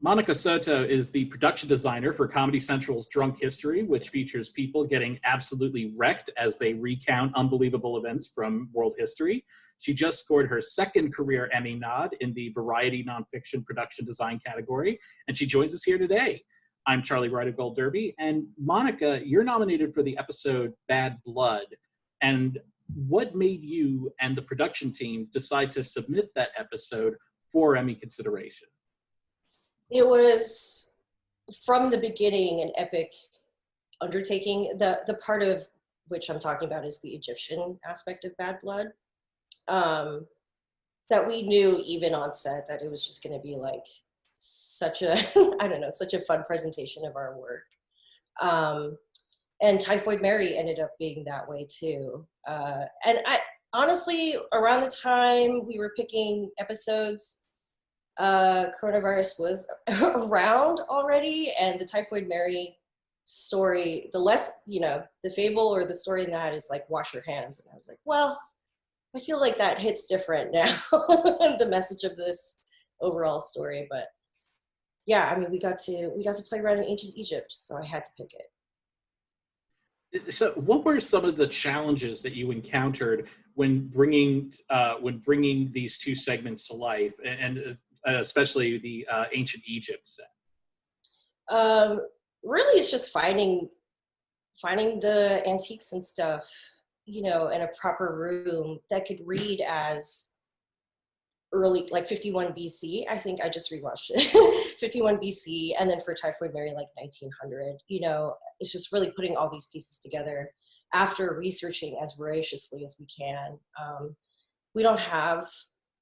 Monica Sotto is the production designer for Comedy Central's Drunk History, which features people getting absolutely wrecked as they recount unbelievable events from world history. She just scored her second career Emmy nod in the Variety Nonfiction Production Design category, and she joins us here today. I'm Charlie Ryder Gold Derby, and Monica, you're nominated for the episode Bad Blood. And what made you and the production team decide to submit that episode for Emmy consideration? It was, from the beginning, an epic undertaking. The part of which I'm talking about is the Egyptian aspect of Bad Blood. That we knew even on set that it was just going to be like such a, I don't know, such a fun presentation of our work. And Typhoid Mary ended up being that way too. And I honestly, around the time we were picking episodes, coronavirus was around already, and the Typhoid Mary story, the fable or the story in that is like wash your hands. And I was like, well, I feel like that hits different now, the message of this overall story. But yeah, I mean, we got to play around in ancient Egypt, so I had to pick it. So what were some of the challenges that you encountered when bringing these two segments to life, and especially the ancient Egypt set? Really, it's just finding the antiques and stuff, in a proper room that could read as early, like 51 BC. I think I just rewatched it. 51 BC, and then for Typhoid Mary, like 1900. It's just really putting all these pieces together after researching as voraciously as we can. We don't have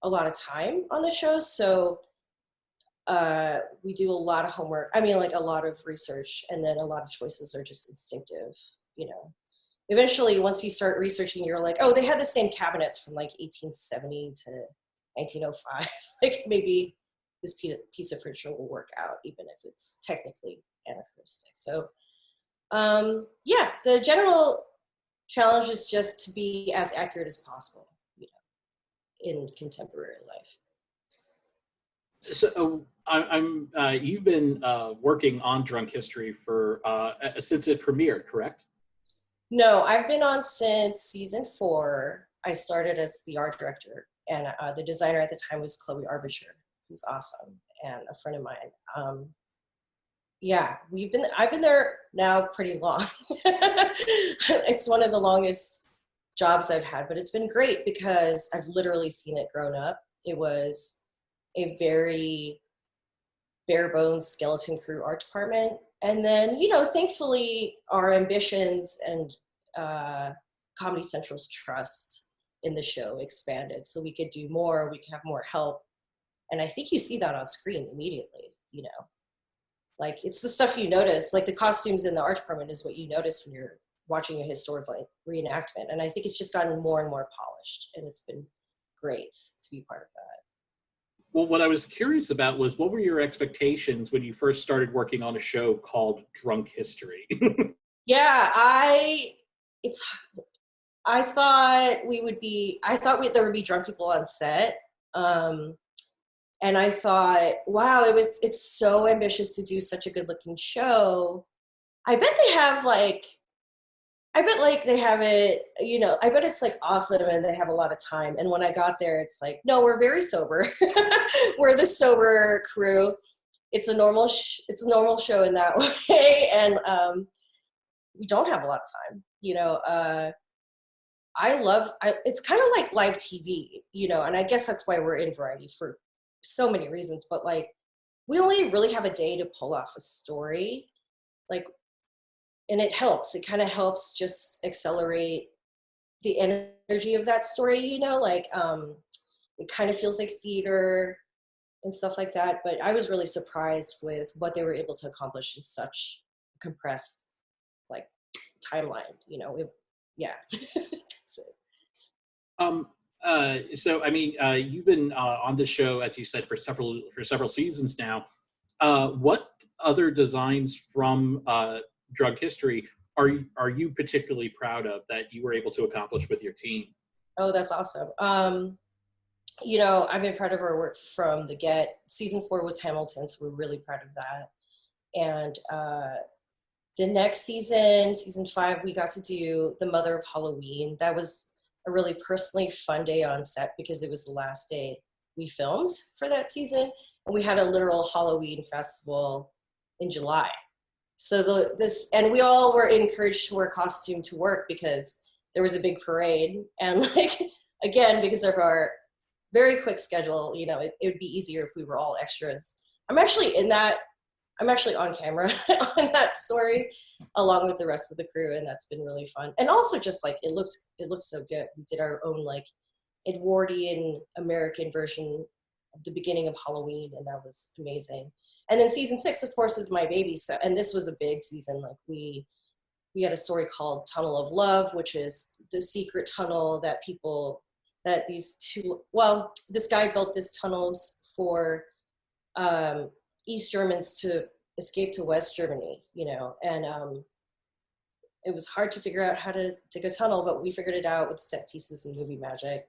a lot of time on the show, so we do a lot of homework. I mean, like a lot of research, and then a lot of choices are just instinctive. Eventually, once you start researching, you're like, oh, they had the same cabinets from like 1870 to 1905. Like maybe this piece of furniture will work out, even if it's technically anachronistic. So yeah, the general challenge is just to be as accurate as possible, in contemporary life. So you've been working on Drunk History for since it premiered, correct? No, I've been on since season 4. I started as the art director, and the designer at the time was Chloe Arbiter, who's awesome and a friend of mine. Yeah, I've been there now pretty long. It's one of the longest jobs I've had, but it's been great because I've literally seen it grown up. It was a very bare bones skeleton crew art department. And then, thankfully our ambitions and Comedy Central's trust in the show expanded. So we could do more, we could have more help. And I think you see that on screen immediately, Like it's the stuff you notice, like the costumes in the art department is what you notice when you're watching a historical reenactment. And I think it's just gotten more and more polished, and it's been great to be part of that. Well, what I was curious about was, what were your expectations when you first started working on a show called Drunk History? Yeah, I thought there would be drunk people on set. And I thought, wow, it's so ambitious to do such a good looking show. I bet they have they have it, I bet it's like awesome and they have a lot of time. And when I got there, it's like, no, we're very sober. We're the sober crew. It's a normal show in that way. And we don't have a lot of time, it's kind of like live TV, and I guess that's why we're in variety for so many reasons, but like we only really have a day to pull off a story, and it kind of helps just accelerate the energy of that story, it kind of feels like theater and stuff like that. But I was really surprised with what they were able to accomplish in such a compressed timeline, yeah. That's it. So I mean, you've been on this show, as you said, for several seasons now. What other designs from Drug History are you particularly proud of that you were able to accomplish with your team? Oh, that's awesome. you know, I've been proud of our work from the get. Season 4 was Hamilton, so we're really proud of that. And the next season, season 5, we got to do The Mother of Halloween. That was a really personally fun day on set because it was the last day we filmed for that season. And we had a literal Halloween festival in July. So and we all were encouraged to wear costume to work because there was a big parade. And like, again, because of our very quick schedule, you know, it would be easier if we were all extras. I'm actually on camera on that story along with the rest of the crew, and that's been really fun. And also just like, it looks so good. We did our own like Edwardian American version of the beginning of Halloween, and that was amazing. And then season 6, of course, is my baby. So, and this was a big season. Like we had a story called Tunnel of Love, which is the secret tunnel this guy built this tunnels for East Germans to escape to West Germany, you know, and it was hard to figure out how to dig a tunnel, but we figured it out with set pieces and movie magic.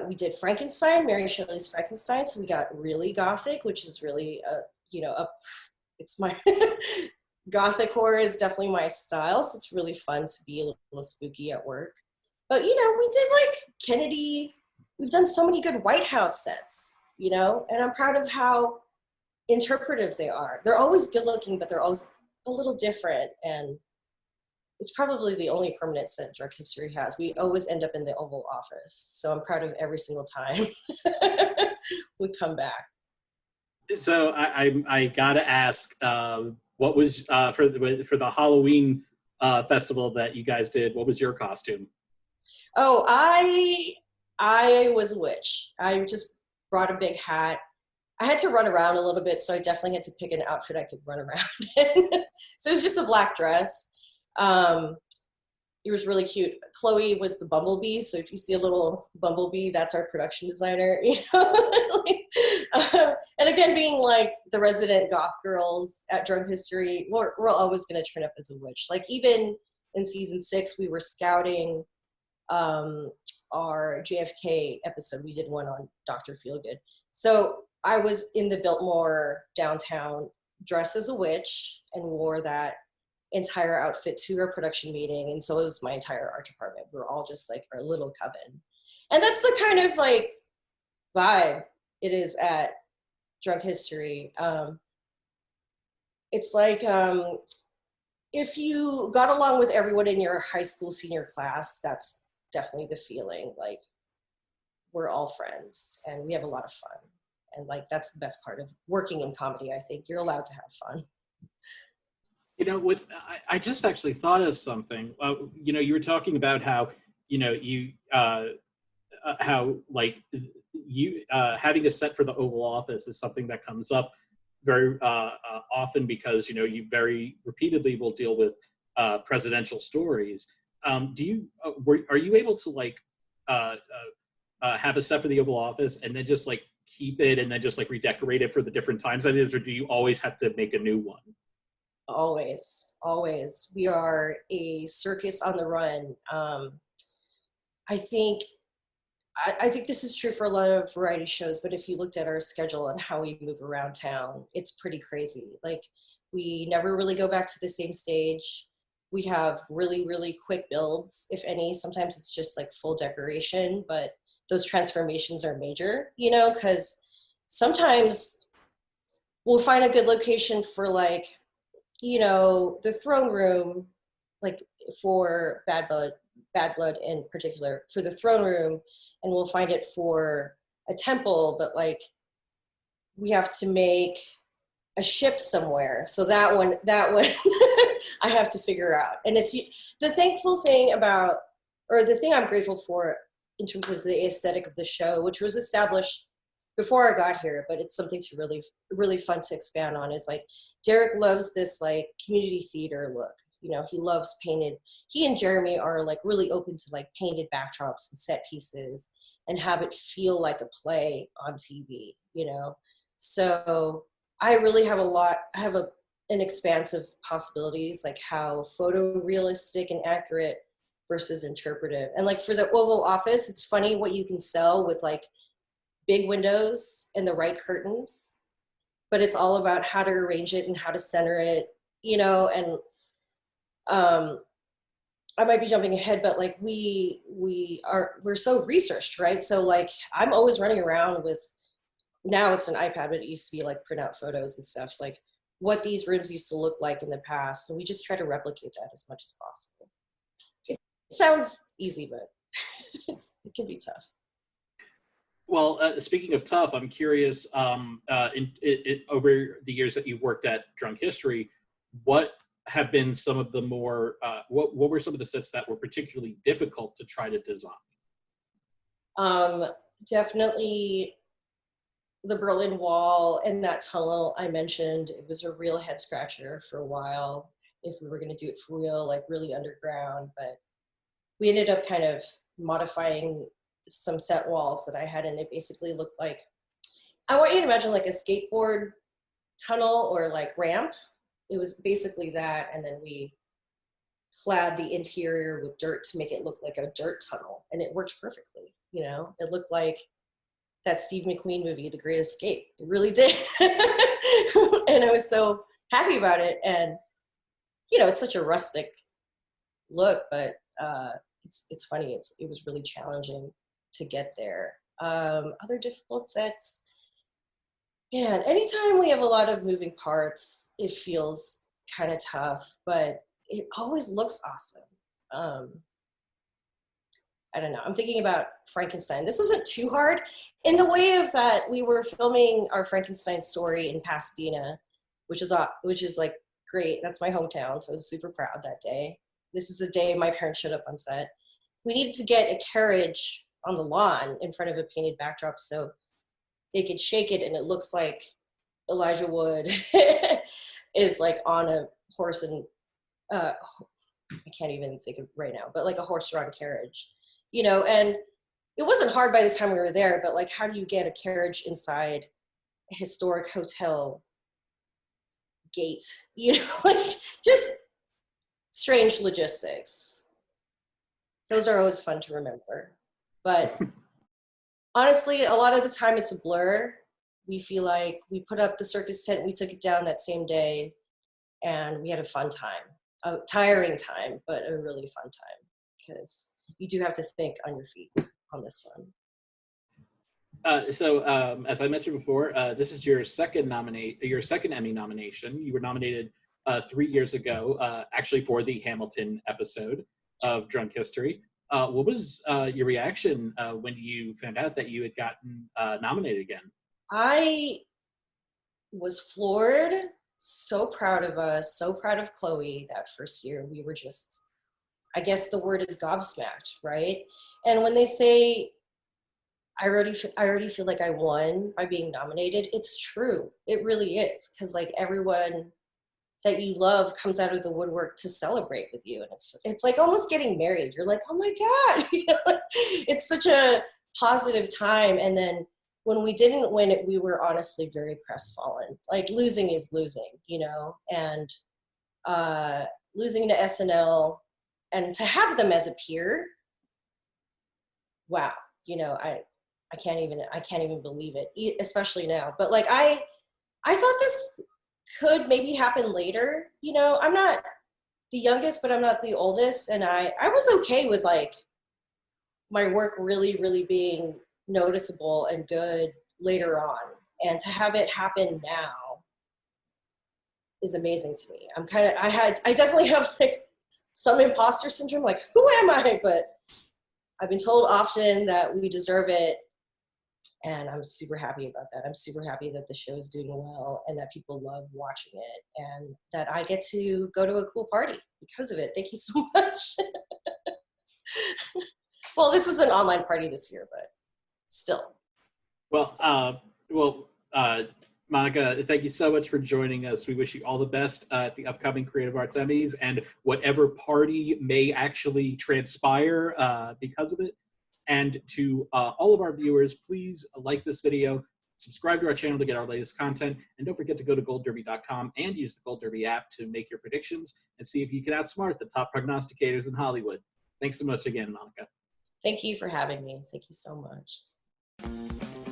We did Frankenstein, Mary Shelley's Frankenstein, so we got really gothic, which is really, it's my, gothic horror is definitely my style, so it's really fun to be a little spooky at work. But, you know, we did like Kennedy, we've done so many good White House sets, you know, and I'm proud of how interpretive they are. They're always good looking, but they're always a little different, and it's probably the only permanent set Drug History has. We always end up in the Oval Office, so I'm proud of every single time we come back. So I gotta ask, what was for the Halloween festival that you guys did? What was your costume? Oh, I was a witch. I just brought a big hat. I had to run around a little bit, so I definitely had to pick an outfit I could run around in. So it was just a black dress. It was really cute. Chloe was the bumblebee, so if you see a little bumblebee, that's our production designer. You know? And again, being like the resident goth girls at Drug History, we're always going to turn up as a witch. Like even in season 6, we were scouting our JFK episode. We did one on Dr. Feelgood. So I was in the Biltmore downtown dressed as a witch and wore that entire outfit to our production meeting. And so it was my entire art department. We were all just like our little coven. And that's the kind of like vibe it is at Drug History. It's like if you got along with everyone in your high school senior class, that's definitely the feeling. Like we're all friends and we have a lot of fun. And like, that's the best part of working in comedy. I think you're allowed to have fun. You know, I just actually thought of something. You know, you were talking about how, you know, how like you having a set for the Oval Office is something that comes up very often because, you know, you very repeatedly will deal with presidential stories. Are you able to like have a set for the Oval Office and then just like keep it and then just like redecorate it for the different times that it is, or do you always have to make a new one? Always. We are a circus on the run. I think this is true for a lot of variety shows, but if you looked at our schedule and how we move around town, it's pretty crazy. Like we never really go back to the same stage. We have really, really quick builds, if any. Sometimes it's just like full decoration, but those transformations are major, you know, because sometimes we'll find a good location for like, you know, the throne room, like for Bad Blood in particular, for the throne room, and we'll find it for a temple, but like we have to make a ship somewhere. So that one I have to figure out. And it's the thankful thing about, or the thing I'm grateful for in terms of the aesthetic of the show, which was established before I got here, but it's something to really, really fun to expand on, is like Derek loves this like community theater look. You know, he loves painted. He and Jeremy are like really open to like painted backdrops and set pieces and have it feel like a play on TV, you know? So I really have an expanse of possibilities, like how photorealistic and accurate versus interpretive. And like for the Oval Office, it's funny what you can sell with like big windows and the right curtains, but it's all about how to arrange it and how to center it, you know. And I might be jumping ahead, but like we're so researched, right? So like I'm always running around with, now it's an iPad, but it used to be like print out photos and stuff, like what these rooms used to look like in the past. And we just try to replicate that as much as possible. It sounds easy, but it can be tough. Well, speaking of tough, I'm curious, over the years that you've worked at Drunk History, what have been some of the more, what were some of the sets that were particularly difficult to try to design? Definitely the Berlin Wall and that tunnel I mentioned. It was a real head scratcher for a while if we were going to do it for real, like really underground. But we ended up kind of modifying some set walls that I had, and they basically looked like, I want you to imagine like a skateboard tunnel or like ramp. It was basically that, and then we clad the interior with dirt to make it look like a dirt tunnel, and it worked perfectly. You know, it looked like that Steve McQueen movie, The Great Escape. It really did. And I was so happy about it. And, you know, it's such a rustic look, but it's funny. It was really challenging to get there. Other difficult sets, man, anytime we have a lot of moving parts, it feels kind of tough, but it always looks awesome. I don't know. I'm thinking about Frankenstein. This wasn't too hard in the way of that we were filming our Frankenstein story in Pasadena, which is like great. That's my hometown, so I was super proud that day. This is the day my parents showed up on set. We needed to get a carriage on the lawn in front of a painted backdrop so they could shake it and it looks like Elijah Wood is like on a horse and I can't even think of right now, but like a horse-drawn carriage. You know, and it wasn't hard by the time we were there, but like, how do you get a carriage inside a historic hotel gate? You know, like just strange logistics. Those are always fun to remember. But honestly, a lot of the time it's a blur. We feel like we put up the circus tent, we took it down that same day, and we had a fun time. A tiring time, but a really fun time, because you do have to think on your feet on this one. As I mentioned before, this is your second Emmy nomination. You were nominated 3 years ago, actually for the Hamilton episode of Drunk History. What was your reaction when you found out that you had gotten nominated again? I was floored, so proud of us, so proud of Chloe that first year. We were just, I guess the word is gobsmacked, right? And when they say, I already feel like I won by being nominated, it's true. It really is, because like everyone that you love comes out of the woodwork to celebrate with you, and it's like almost getting married. You're like, oh my God, you know, it's such a positive time. And then when we didn't win it, we were honestly very crestfallen. Like losing is losing, you know, and losing to SNL. And to have them as a peer, wow, you know, I can't even believe it, especially now. But like I thought this could maybe happen later. You know, I'm not the youngest, but I'm not the oldest, and I was okay with like my work really, really being noticeable and good later on. And to have it happen now is amazing to me. I definitely have like some imposter syndrome, like, who am I? But I've been told often that we deserve it, and I'm super happy about that. I'm super happy that the show is doing well and that people love watching it, and that I get to go to a cool party because of it. Thank you so much. Well, this is an online party this year, but still. Monica, thank you so much for joining us. We wish you all the best at the upcoming Creative Arts Emmys and whatever party may actually transpire because of it. And to all of our viewers, please like this video, subscribe to our channel to get our latest content, and don't forget to go to goldderby.com and use the Gold Derby app to make your predictions and see if you can outsmart the top prognosticators in Hollywood. Thanks so much again, Monica. Thank you for having me. Thank you so much.